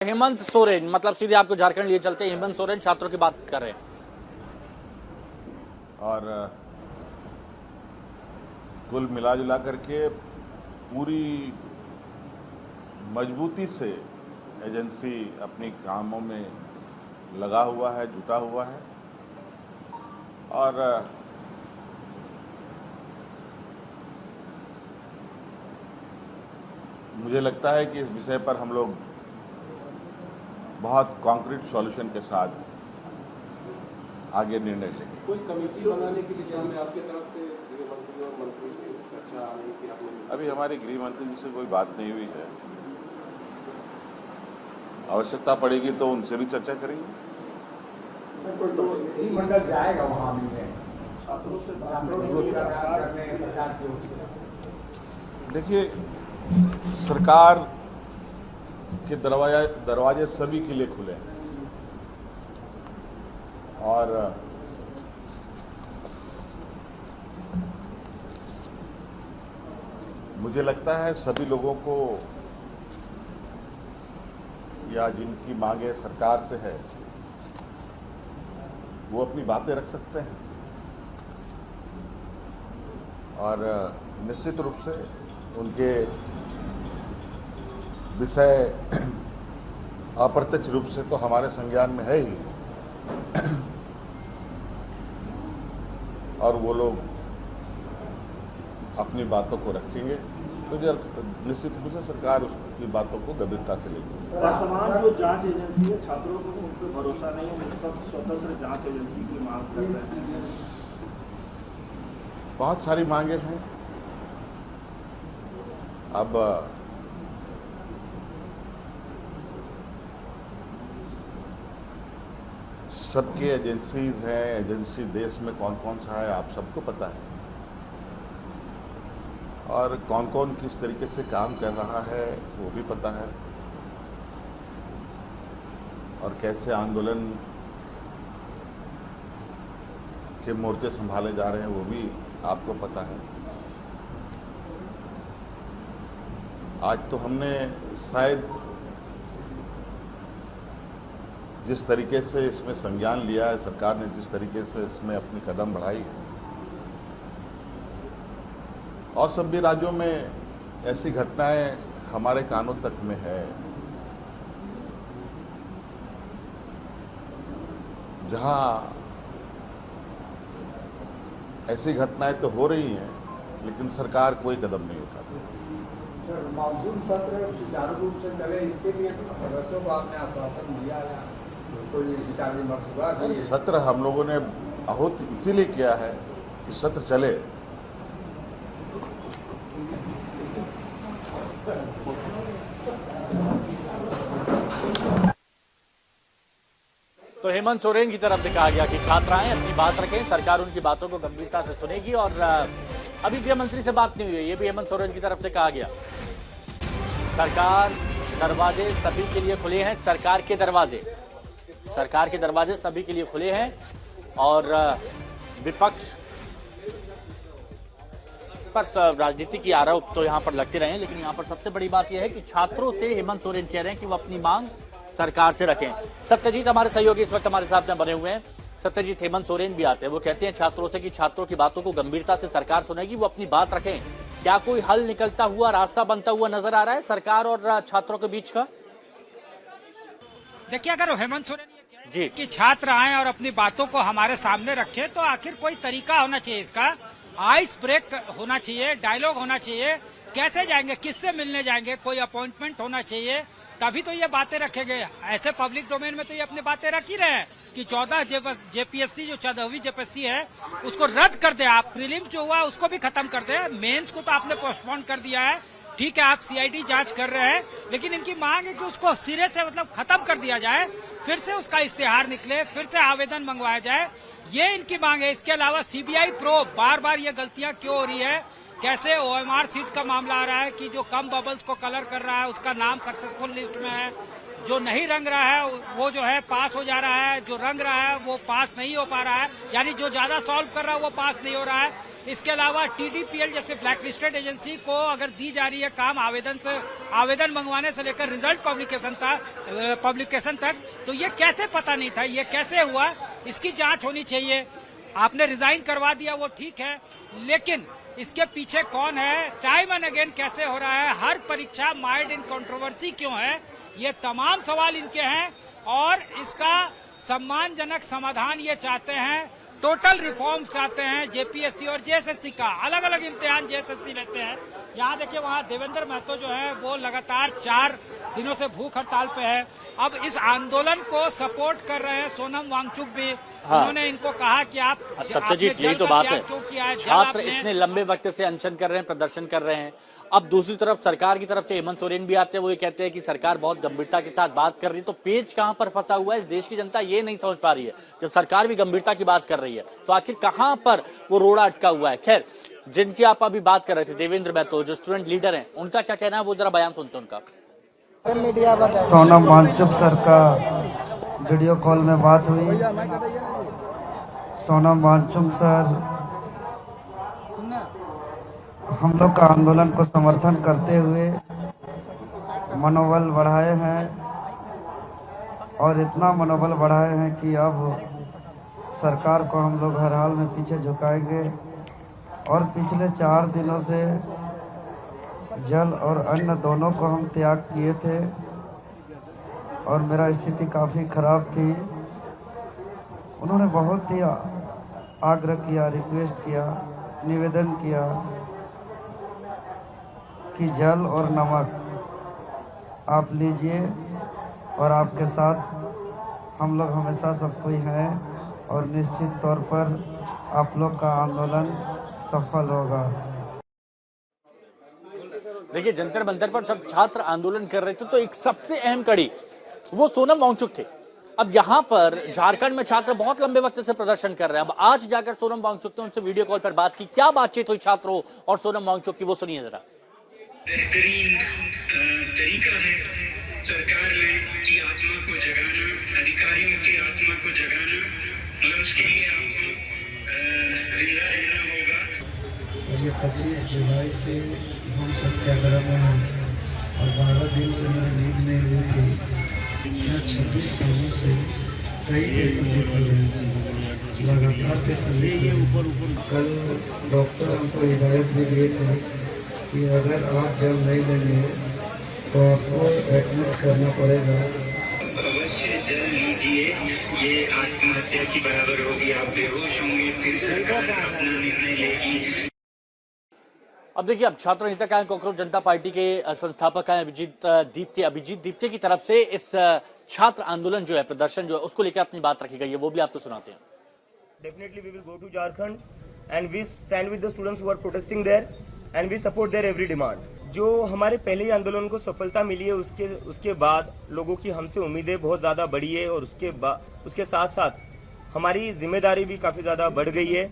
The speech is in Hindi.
हेमंत सोरेन, मतलब सीधे आपको झारखंड लिए चलते हैं। हेमंत सोरेन छात्रों की बात कर रहे हैं और कुल मिलाजुला करके पूरी मजबूती से एजेंसी अपनी कामों में लगा हुआ है, जुटा हुआ है और मुझे लगता है कि इस विषय पर हम लोग बहुत कॉन्क्रीट सॉल्यूशन के साथ आगे निर्णय लेंगे। कोई कमेटी बनाने की दिशा में आपकी तरफ से गृह मंत्री और मंत्री की चर्चा आने की आपने? अभी हमारे गृह मंत्री जी से कोई बात नहीं हुई है। आवश्यकता पड़ेगी तो उनसे भी चर्चा करेंगे। सर, कोई तो मंडल जाएगा वहां भी है छात्रों से सरकार की ओर से। देखिए, सरकार के दरवाजे सभी के लिए खुले हैं और मुझे लगता है सभी लोगों को या जिनकी मांगे सरकार से है वो अपनी बातें रख सकते हैं और निश्चित रूप से उनके विषय अप्रत्यक्ष रूप से तो हमारे संज्ञान में है ही और वो लोग अपनी बातों को रखेंगे तो निश्चित रूप से सरकार उसकी बातों को गंभीरता से लेगी। वर्तमान जो जांच एजेंसी है, छात्रों को उन पर भरोसा नहीं है, उन पर स्वतंत्र जांच एजेंसी की मांग कर रहे हैं। बहुत सारी मांगे हैं। अब सबके एजेंसीज हैं, एजेंसी देश में कौन कौन सा है आप सबको पता है और कौन कौन किस तरीके से काम कर रहा है वो भी पता है और कैसे आंदोलन के मोर्चे संभाले जा रहे हैं वो भी आपको पता है। आज तो हमने शायद जिस तरीके से इसमें संज्ञान लिया है, सरकार ने जिस तरीके से इसमें अपनी कदम बढ़ाई है और सभी राज्यों में ऐसी घटनाएं हमारे कानों तक में है जहां ऐसी घटनाएं तो हो रही हैं लेकिन सरकार कोई कदम नहीं उठाती। सर, मानसून सत्र सुचारू रूप से चले इसके लिए सदस्यों को आपने आश्वासन दिया है, कोई विचार विमर्श हुआ? सत्र हम लोगों ने आहूत इसीलिए किया है कि सत्र चले। तो हेमंत सोरेन की तरफ से कहा गया कि छात्र आए, अपनी बात रखें, सरकार उनकी बातों को गंभीरता से सुनेगी और अभी गृह मंत्री से बात नहीं हुई है, ये भी हेमंत सोरेन की तरफ से कहा गया। सरकार दरवाजे सभी के लिए खुले हैं, सरकार के दरवाजे सभी के लिए खुले हैं और विपक्ष पर राजनीति की आरोप तो यहां पर लगते रहे, लेकिन यहां पर सबसे बड़ी बात यह है कि छात्रों से हेमंत सोरेन कह रहे हैं कि वो अपनी मांग सरकार से रखें। सत्यजीत हमारे सहयोगी इस वक्त हमारे साथ में बने हुए हैं। सत्यजीत, हेमंत सोरेन भी आते हैं, वो कहते हैं छात्रों से कि छात्रों की बातों को गंभीरता से सरकार सुनेगी, वो अपनी बात रखें। क्या कोई हल निकलता हुआ, रास्ता बनता हुआ नजर आ रहा है सरकार और छात्रों के बीच का? देखिए, अगर हेमंत सोरेन जी कि छात्र आए और अपनी बातों को हमारे सामने रखें तो आखिर कोई तरीका होना चाहिए, इसका आइस ब्रेक होना चाहिए, डायलॉग होना चाहिए। कैसे जाएंगे, किससे मिलने जाएंगे, कोई अपॉइंटमेंट होना चाहिए, तभी तो ये बातें रखेंगे। ऐसे पब्लिक डोमेन में तो ये अपनी बातें रख ही रहे हैं कि 14 जेपीएससी जो 14वीं जेपीएससी है उसको रद्द कर दे आप, प्रीलिम्स जो हुआ उसको भी खत्म कर दे, मेंस को तो आपने पोस्टपोन कर दिया है। ठीक है, आप सीआईडी जांच कर रहे हैं, लेकिन इनकी मांग है कि उसको सिरे से खत्म कर दिया जाए, फिर से उसका इश्तेहार निकले, फिर से आवेदन मंगवाया जाए, ये इनकी मांग है। इसके अलावा सीबीआई प्रोब, बार बार ये गलतियां क्यों हो रही है, कैसे ओएमआर सीट का मामला आ रहा है कि जो कम बबल्स को कलर कर रहा है उसका नाम सक्सेसफुल लिस्ट में है, जो नहीं रंग रहा है वो जो है पास हो जा रहा है, जो रंग रहा है वो पास नहीं हो पा रहा है, यानी जो ज्यादा सॉल्व कर रहा है वो पास नहीं हो रहा है। इसके अलावा TDPL जैसे ब्लैक लिस्टेड एजेंसी को अगर दी जा रही है काम आवेदन मंगवाने से लेकर रिजल्ट पब्लिकेशन तक, तो ये कैसे पता नहीं था, ये कैसे हुआ, इसकी जांच होनी चाहिए। आपने रिजाइन करवा दिया वो ठीक है, लेकिन इसके पीछे कौन है, टाइम एंड अगेन कैसे हो रहा है, हर परीक्षा माइड इन कंट्रोवर्सी क्यों है, ये तमाम सवाल इनके हैं और इसका सम्मानजनक समाधान ये चाहते हैं। टोटल रिफॉर्म्स चाहते हैं। JPSC और JSSC का अलग अलग इम्तिहान JSSC लेते हैं। यहाँ देखिए वहाँ देवेंद्र महतो जो है वो लगातार 4 दिनों से भूख हड़ताल पे है। अब इस आंदोलन को सपोर्ट कर रहे हैं सोनम वांगचुक भी। उन्होंने इनको कहा कि आप सत्यजीत, यही तो बात है, छात्र इतने लंबे वक्त से अनशन कर रहे हैं, प्रदर्शन कर रहे हैं। अब दूसरी तरफ सरकार की तरफ से हेमंत सोरेन भी आते हैं, वो ये कहते हैं कि सरकार बहुत गंभीरता के साथ बात कर रही है। तो पेच कहां पर फंसा हुआ है, इस देश की जनता ये नहीं समझ पा रही है। जब सरकार भी गंभीरता की बात कर रही है तो आखिर कहां पर वो रोड़ा अटका हुआ है। खैर, जिनकी आप अभी बात कर रहे थे देवेंद्र महतो, जो स्टूडेंट लीडर हैं, उनका क्या कहना है वो जरा बयान सुनते हैं उनका। सोनम वांगचुक सर का वीडियो कॉल में बात हुई। सोनम वांगचुक सर हम लोग का आंदोलन को समर्थन करते हुए मनोबल बढ़ाए हैं और इतना मनोबल बढ़ाए हैं कि अब सरकार को हम लोग हर हाल में पीछे झुकाएंगे। और पिछले 4 दिनों से जल और अन्न दोनों को हम त्याग किए थे और मेरा स्थिति काफ़ी खराब थी। उन्होंने बहुत ही आग्रह किया, रिक्वेस्ट किया, निवेदन किया कि जल और नमक आप लीजिए और आपके साथ हम लोग हमेशा सब कोई हैं और निश्चित तौर पर आप लोग का आंदोलन सफल होगा। देखिए, जंतर मंतर पर सब छात्र आंदोलन कर रहे थे तो एक सबसे अहम कड़ी वो सोनम वांगचुक थे। अब यहाँ पर झारखंड में छात्र बहुत लंबे वक्त से प्रदर्शन कर रहे हैं। अब आज जाकर सोनम वांगचुक ने उनसे वीडियो कॉल पर बात की। क्या बातचीत हुई छात्रों और सोनम वांगचुक की, वो सुनिए जरा। बेहतरीन तरीका है सरकार की आत्मा को जगाना, अधिकारियों की आत्मा को जगाना, और उसके लिए आपको जिंदा रहना होगा। और ये 25 जुलाई से हम सत्याग्रह में हैं और 12 दिन से मेरी नींद नहीं हुई थी। मैं 26 सालों से कई पेपर लिख रहे हैं, लगातार पेपर लिख रहे हैं। कल डॉक्टर हमको हिदायत भी दिए थे कि अगर आप जल नहीं लेंगे तो आपको एडमिट करना पड़ेगा। अवश्य जल लीजिए, ये आत्महत्या की बराबर होगी। आप बेहोश होंगे, फिर सरकार अपना निर्णय लेगी। अब देखिए, अब छात्र नेता का कॉकरोच जनता पार्टी के संस्थापक हैं अभिजीत दीप्ते की तरफ से इस छात्र आंदोलन जो है, प्रदर्शन जो है, उसको लेकर अपनी बात रखी गई है, वो भी आपको सुनाते हैं। Definitely we will go to Jharkhand and we stand with the students who are protesting there and we support their every demand. जो हमारे पहले ही आंदोलन को सफलता मिली है उसके बाद लोगों की हमसे उम्मीदें बहुत ज़्यादा बढ़ी है और उसके साथ साथ हमारी जिम्मेदारी भी काफ़ी ज़्यादा बढ़ गई है।